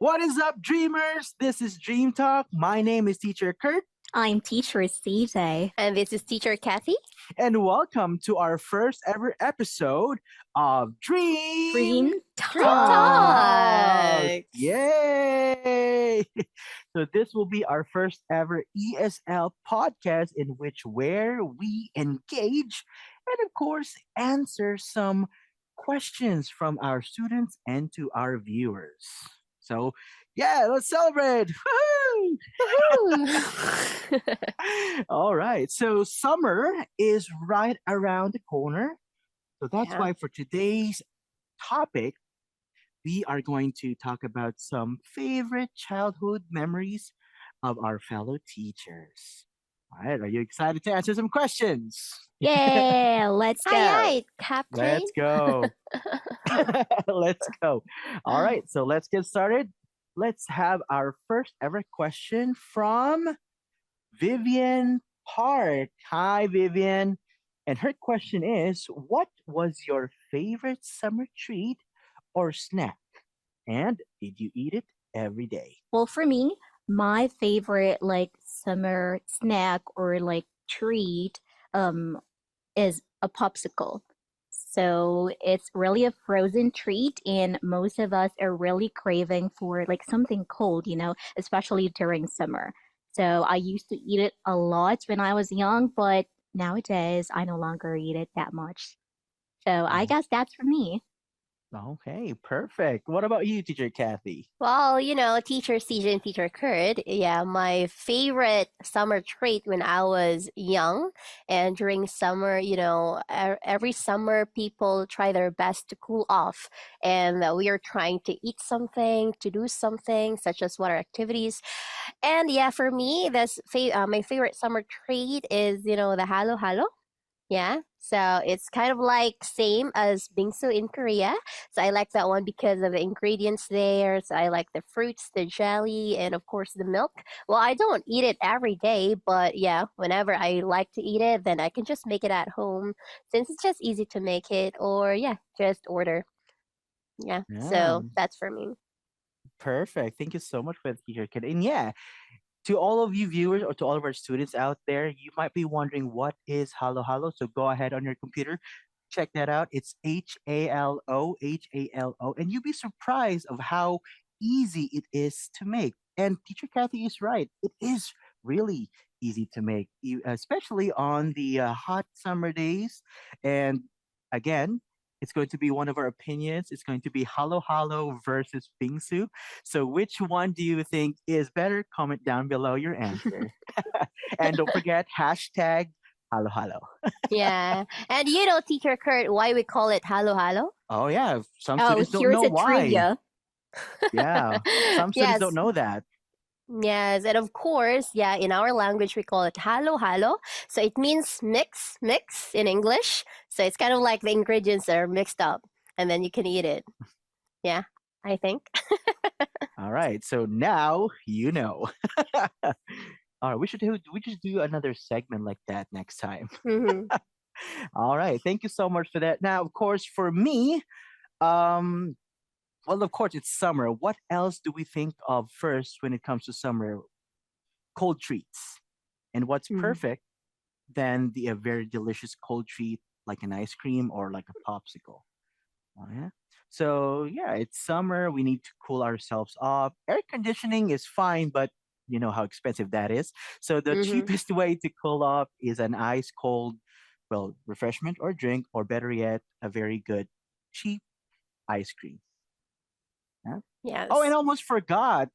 What is up, dreamers? This is DreamTalk. My name is Teacher Kurt, I'm teacher CJ. And this is teacher Kathy. and welcome to our first ever episode of Dream Dream Dream Talk. Talk. Talks. Yay! So this will be our first ever ESL podcast in which where we engage and of course answer some questions from our students and to our viewers. So yeah, let's celebrate. Woohoo! Woohoo! All right. So summer is right around the corner. So that's Yeah. why for today's topic, we are going to talk about some favorite childhood memories of our fellow teachers. All right. Are you excited to answer some questions? Yeah, let's Aye, go. aye, Captain. Let's go. Let's go. All right. So let's get started. Let's have our first ever question from Vivian Park. Hi, Vivian. And her question is, what was your favorite summer treat or snack? And did you eat it every day? Well, for me, my favorite summer snack or treat um is a popsicle. So it's really a frozen treat, and most of us are really craving for something cold, especially during summer. So I used to eat it a lot when I was young, but nowadays I no longer eat it that much. So I Oh, guess that's for me. okay, perfect. What about you, teacher Kathy? Well, teacher CJ and teacher Kurt, yeah, my favorite summer treat when I was young and during summer, every summer people try their best to cool off. And we are trying to eat something, to do something, such as water activities. And yeah, for me, my favorite summer treat is, the halo halo. Yeah. So it's kind of like same as bingsu in Korea. So I like that one because of the ingredients there. So I like the fruits, the jelly, and of course the milk. Well, I don't eat it every day, but yeah, whenever I like to eat it, then I can just make it at home since it's just easy to make it or yeah, just order. Yeah. Yeah, So that's for me. perfect. Thank you so much for the teacher Kid. And yeah, to all of you viewers or to all of our students out there, you might be wondering what is Halo Halo. So go ahead on your computer, check that out. It's Halo, and you'll be surprised of how easy it is to make. And teacher Kathy is right. It is really easy to make, especially on the hot summer days. And again, it's going to be one of our opinions. It's going to be Halo Halo versus Bingsu. So, which one do you think is better? Comment down below your answer. And don't forget, hashtag halo halo. Yeah. And teacher Kurt, why we call it halo halo? Oh, yeah. Some Oh, students don't here's know a why. trivia. Yeah. Some students don't Yes. know that. Yes, and of course, yeah, in our language we call it halo halo. So it means mix, mix in English. So it's kind of like the ingredients are mixed up and then you can eat it. Yeah, I think. All right. So now you know. All right. We should do another segment like that next time. Hmm. All right. Thank you so much for that. Now, of course, for me, um, well, of course, it's summer. What else do we think of first when it comes to summer? Cold treats. And what's Hmm. perfect than the a very delicious cold treat like an ice cream or like a popsicle? Oh, yeah. So yeah, it's summer. We need to cool ourselves off. Air conditioning is fine, but you know how expensive that is. So the Hmm. cheapest way to cool off is an ice cold, well, refreshment or drink, or better yet, a very good cheap ice cream. Yeah. Oh, and Yes. almost forgot.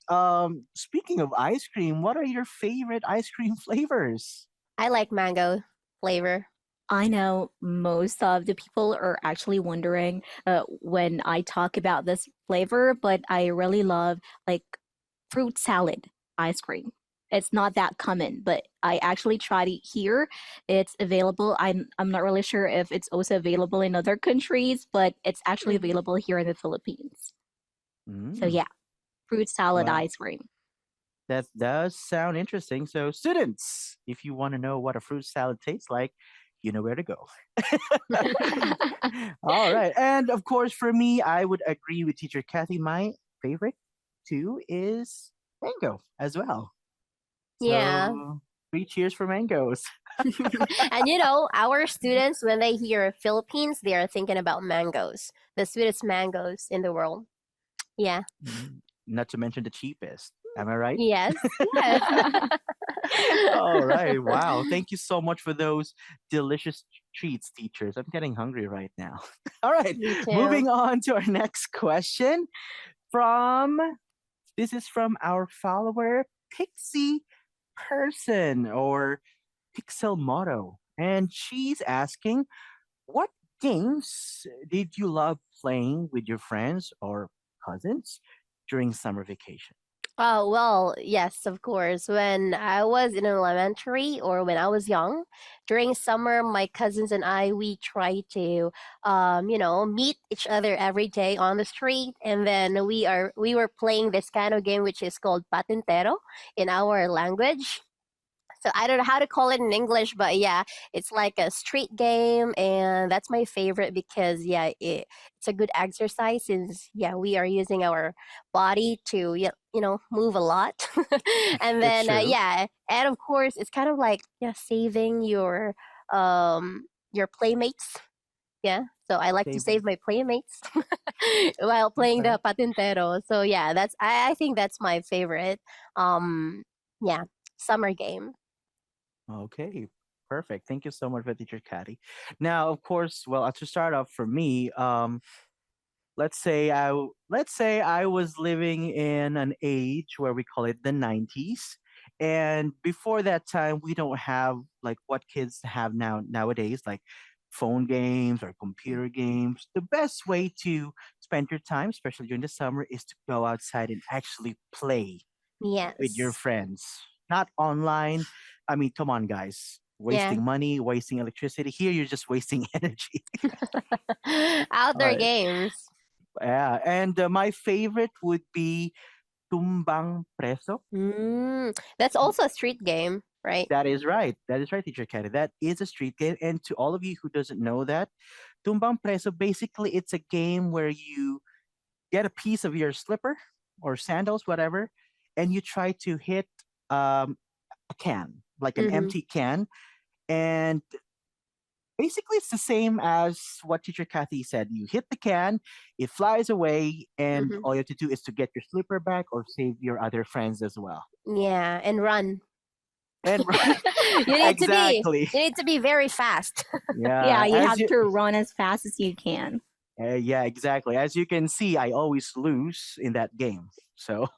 Speaking of ice cream, what are your favorite ice cream flavors? I like mango flavor. I know most of the people are actually wondering when I talk about this flavor, but I really love like fruit salad ice cream. It's not that common, but I actually tried it here. It's available. I'm not really sure if it's also available in other countries, but it's actually Hmm. available here in the Philippines. So Mm, yeah, fruit salad well, ice cream. that does sound interesting. So, students, if you want to know what a fruit salad tastes like, you know where to go. All right. And of course, for me, I would agree with teacher Kathy. My favorite two is mango as well. Yeah. So, three cheers for mangoes. And you know, our students, when they hear Philippines, they are thinking about mangoes, the sweetest mangoes in the world. Yeah. Not to mention the cheapest. Am I right? Yes. Yes. All right. Wow. Thank you so much for those delicious treats, teachers. I'm getting hungry right now. All right. Me too. Moving on to our next question from this is from our follower, Pixie Person or Pixel Motto. And she's asking, what games did you love playing with your friends or cousins during summer vacation? Oh, well, yes, of course. When I was in elementary or when I was young, during summer, my cousins and I, we try to, meet each other every day on the street. And then we were playing this kind of game, which is called patintero in our language. So I don't know how to call it in English, but yeah, it's like a street game, and that's my favorite because yeah, it's a good exercise since yeah we are using our body to move a lot, and That's then true. yeah, and of course it's kind of like yeah saving your playmates. Yeah, so I like to Saving. save my playmates while playing Okay. the patintero. So yeah, I think that's my favorite. Um, yeah, summer game. Okay. Perfect. Thank you so much for teacher Caddy. Now, of course, well, to start off for me, let's say I was living in an age where we call it the 90s, and before that time we don't have like what kids have nowadays, like phone games or computer games. The best way to spend your time, especially during the summer, is to go outside and actually play with your Yes. friends, not online. I mean, come on, guys, Yeah. wasting money, wasting electricity. Here you're just wasting energy. Outdoor uh, games. yeah, and my favorite would be Tumbang Preso. That's also a street game, right? That is right. That is right, teacher Kenny. That is a street game. And to all of you who doesn't know that, Tumbang Preso, basically it's a game where you get a piece of your slipper or sandals, whatever, and you try to hit a can, like an Mm-hmm. empty can. And basically it's the same as what teacher Kathy said. You hit the can, it flies away, and Mm-hmm. all you have to do is to get your slipper back or save your other friends as well. Yeah, and run. And you need to be exactly. you need to be very fast. Yeah, Yeah, you as have you to run as fast as you can. yeah, exactly. As you can see, I always lose in that game. So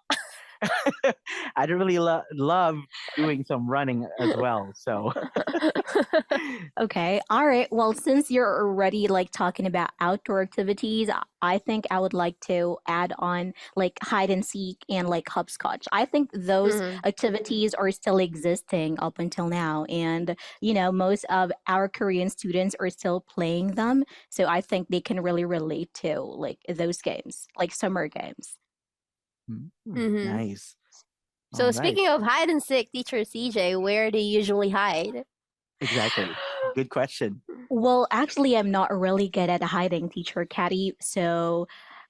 I don't really love doing some running as well. So Okay. All right. Well, since you're already like talking about outdoor activities, I think I would like to add on like hide and seek and like hopscotch. I think those Mm-hmm. activities are still existing up until now. And, most of our Korean students are still playing them. So I think they can really relate to like those games, like summer games. Mm-hmm. nice. So All right. speaking of hide and seek, teacher CJ, where do you usually hide? Exactly. Good question. Well, actually, I'm not really good at hiding, teacher Caddy. So,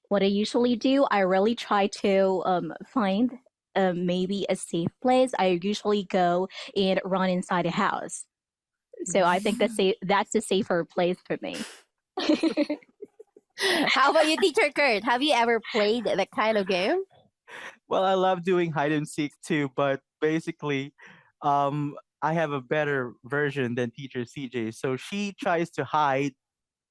what I usually do, I really try to find maybe a safe place. I usually go and run inside a house. So I think that's a safer place for me. How about you, teacher Kurt? Have you ever played that kind of game? Well, I love doing hide and seek too, but basically, I have a better version than teacher CJ. So she tries to hide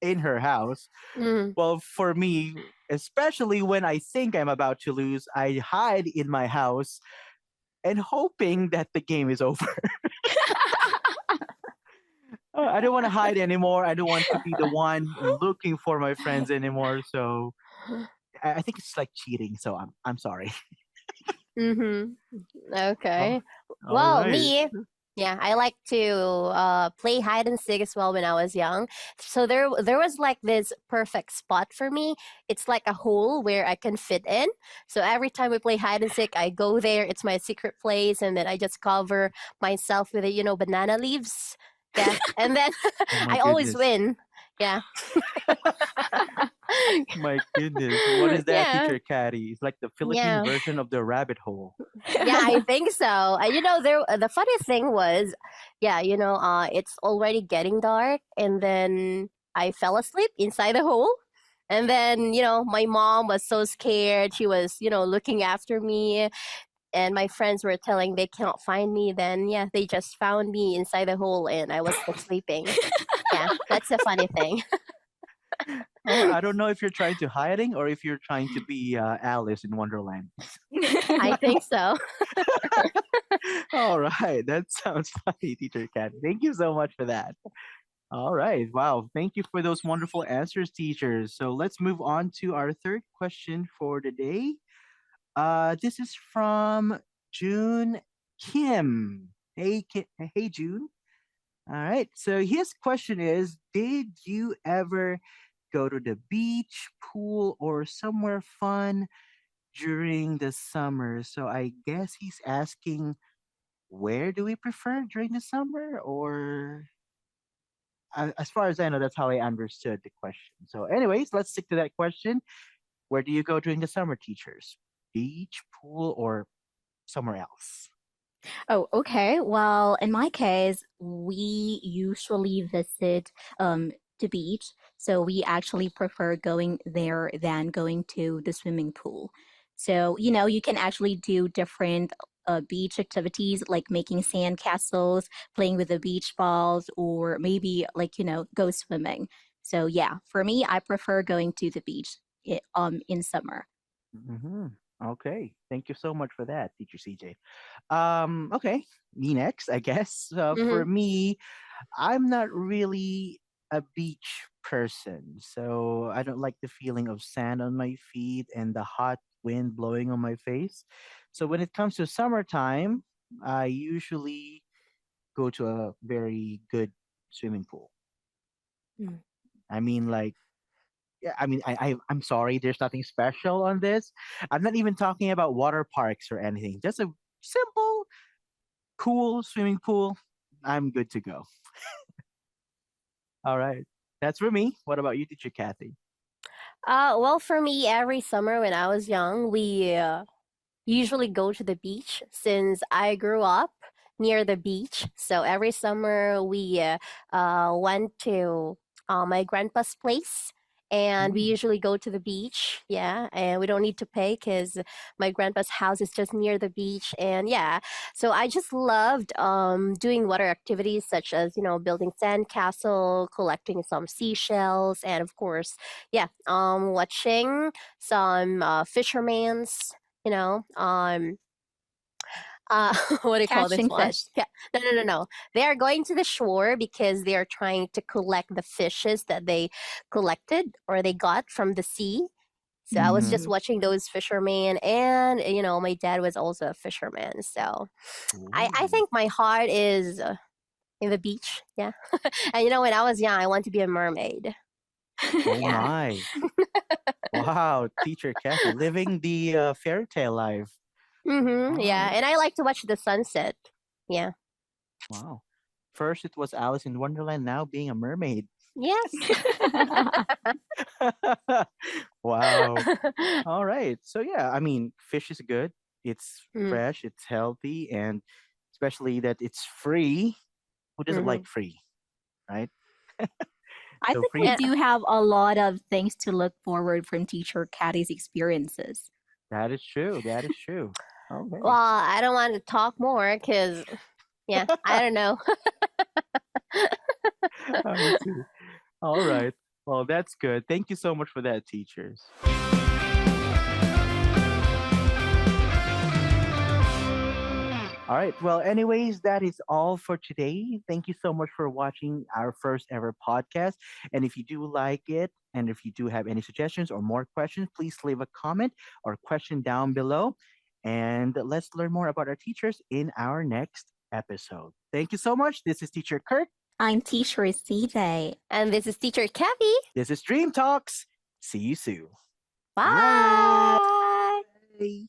in her house. Mm. Well, for me, especially when I think I'm about to lose, I hide in my house and hoping that the game is over. I don't want to hide anymore. I don't want to be the one looking for my friends anymore. So I think it's like cheating. So I'm sorry. Mm-hmm. Oh, Okay. all Well, right. me, yeah, I like to play hide and seek as well when I was young. So there was like this perfect spot for me. It's like a hole where I can fit in. So every time we play hide and seek, I go there. It's my secret place, and then I just cover myself with banana leaves. Yeah, and then Oh my I always goodness. win. Yeah. My goodness. What is that, Yeah, teacher Caddy? It's like the Philippine yeah. version of the rabbit hole. Yeah, I think so. There the funny thing was, yeah, it's already getting dark, and then I fell asleep inside the hole. And then, my mom was so scared. She was, looking after me, and my friends were telling they cannot find me. Then, yeah, they just found me inside the hole, and I was still sleeping. Yeah, that's a funny thing. Oh, I don't know if you're trying to hiding or if you're trying to be Alice in Wonderland. I think so. All right, that sounds funny, teacher Cat. Thank you so much for that. All right, wow, thank you for those wonderful answers, teachers. So let's move on to our third question for the day. This is from June Kim. Hey June. All right. So his question is: did you ever go to the beach, pool, or somewhere fun during the summer? So I guess he's asking, where do we prefer during the summer, or as far as I know, that's how I understood the question. So, anyways, let's stick to that question. Where do you go during the summer, teachers? Beach, pool, or somewhere else? Oh, okay. Well, in my case, we usually visit the beach. So we actually prefer going there than going to the swimming pool. So, you can actually do different beach activities like making sand castles, playing with the beach balls, or maybe like, go swimming. So, yeah, for me, I prefer going to the beach in summer. Hmm. Okay, thank you so much for that, teacher CJ. Okay, me next, I guess. For Hmm. me, I'm not really a beach person, so I don't like the feeling of sand on my feet and the hot wind blowing on my face. So when it comes to summertime, I usually go to a very good swimming pool. I mean, like, yeah, I mean, I'm sorry, there's nothing special on this. I'm not even talking about water parks or anything. Just a simple, cool swimming pool. I'm good to go. All right. That's for me. What about you, teacher Kathy? Well, for me, every summer when I was young, we usually go to the beach since I grew up near the beach. So every summer we went to my grandpa's place. And we Mm, usually go to the beach, yeah, and we don't need to pay because my grandpa's house is just near the beach, and yeah, so I just loved doing water activities such as building sandcastle, collecting some seashells, and of course, yeah, watching some fishermen's you know, what do you call this Catching one? fish. Yeah, no, no, no, no. They are going to the shore because they are trying to collect the fishes that they collected or they got from the sea. So I was mm-hmm. just Mm. watching those fishermen, and my dad was also a fisherman. So I Ooh. think my heart is in the beach. Yeah, and when I was young, I want to be a mermaid. Oh Yeah. my. Wow, teacher Kathy, living the fairy tale life. Yeah, Wow. and I like to watch the sunset. Yeah. Wow. First it was Alice in Wonderland, now being a mermaid. Yes. Wow. All right. So yeah, I mean, fish is good. It's Mm. fresh, it's healthy, and especially that it's free. Who doesn't Mm-hmm. like free, right? I So think we free. And do have a lot of things to look forward from teacher Caddy's experiences. That is true. That is true. well, Okay. I don't want to talk more because, yeah, I don't know. I see. All right. Well, that's good. Thank you so much for that, teachers. All right. Well, anyways, that is all for today. Thank you so much for watching our first ever podcast. And if you do like it, and if you do have any suggestions or more questions, please leave a comment or question down below. And let's learn more about our teachers in our next episode. Thank you so much. This is Teacher Kurt. I'm teacher CJ. And this is Teacher Kathy. This is Dream Talks. See you soon. Bye. Bye.